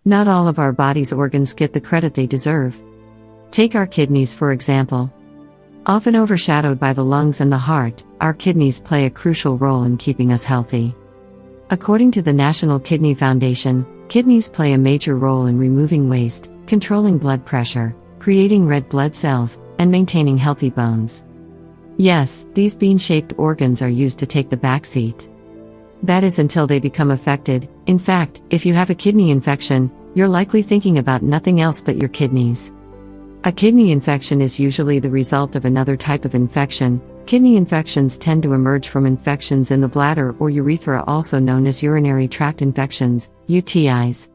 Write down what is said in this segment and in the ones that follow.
Not all of our body's organs get the credit they deserve. Take our kidneys for example. Often overshadowed by the lungs and the heart, our kidneys play a crucial role in keeping us healthy. According to the National Kidney Foundation, kidneys play a major role in removing waste, controlling blood pressure, creating red blood cells, and maintaining healthy bones. Yes, these bean-shaped organs are used to take the back seat. That is until they become affected. In fact, if you have a kidney infection, you're likely thinking about nothing else but your kidneys. A kidney infection is usually the result of another type of infection. Kidney infections tend to emerge from infections in the bladder or urethra, also known as urinary tract infections, UTIs.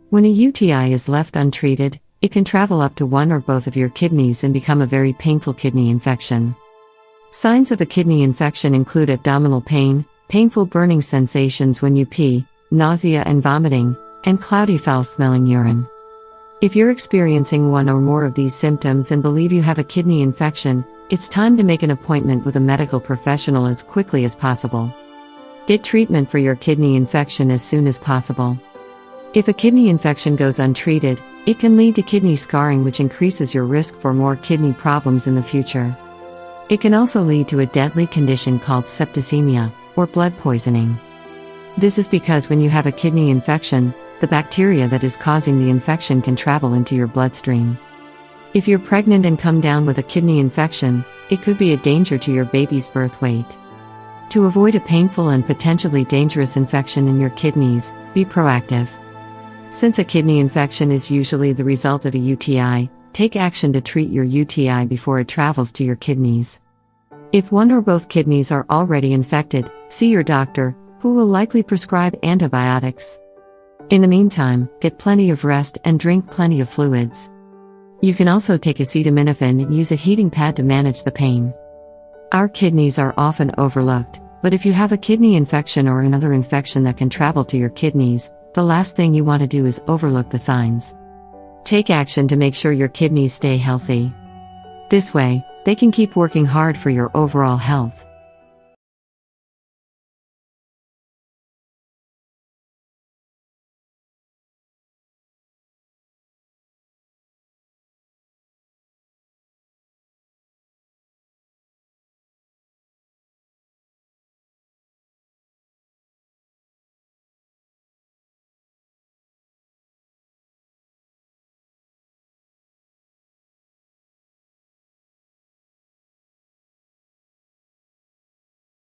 When a UTI is left untreated, it can travel up to one or both of your kidneys and become a very painful kidney infection. Signs of a kidney infection include abdominal pain, painful burning sensations when you pee, nausea and vomiting, and cloudy foul-smelling urine. If you're experiencing one or more of these symptoms and believe you have a kidney infection, it's time to make an appointment with a medical professional as quickly as possible. Get treatment for your kidney infection as soon as possible. If a kidney infection goes untreated, it can lead to kidney scarring, which increases your risk for more kidney problems in the future. It can also lead to a deadly condition called septicemia, or blood poisoning. This is because when you have a kidney infection, the bacteria that is causing the infection can travel into your bloodstream. If you're pregnant and come down with a kidney infection, it could be a danger to your baby's birth weight. To avoid a painful and potentially dangerous infection in your kidneys, be proactive. Since a kidney infection is usually the result of a UTI, take action to treat your UTI before it travels to your kidneys. If one or both kidneys are already infected, see your doctor, who will likely prescribe antibiotics. In the meantime, get plenty of rest and drink plenty of fluids. You can also take acetaminophen and use a heating pad to manage the pain. Our kidneys are often overlooked, but if you have a kidney infection or another infection that can travel to your kidneys, the last thing you want to do is overlook the signs. Take action to make sure your kidneys stay healthy. This way, they can keep working hard for your overall health.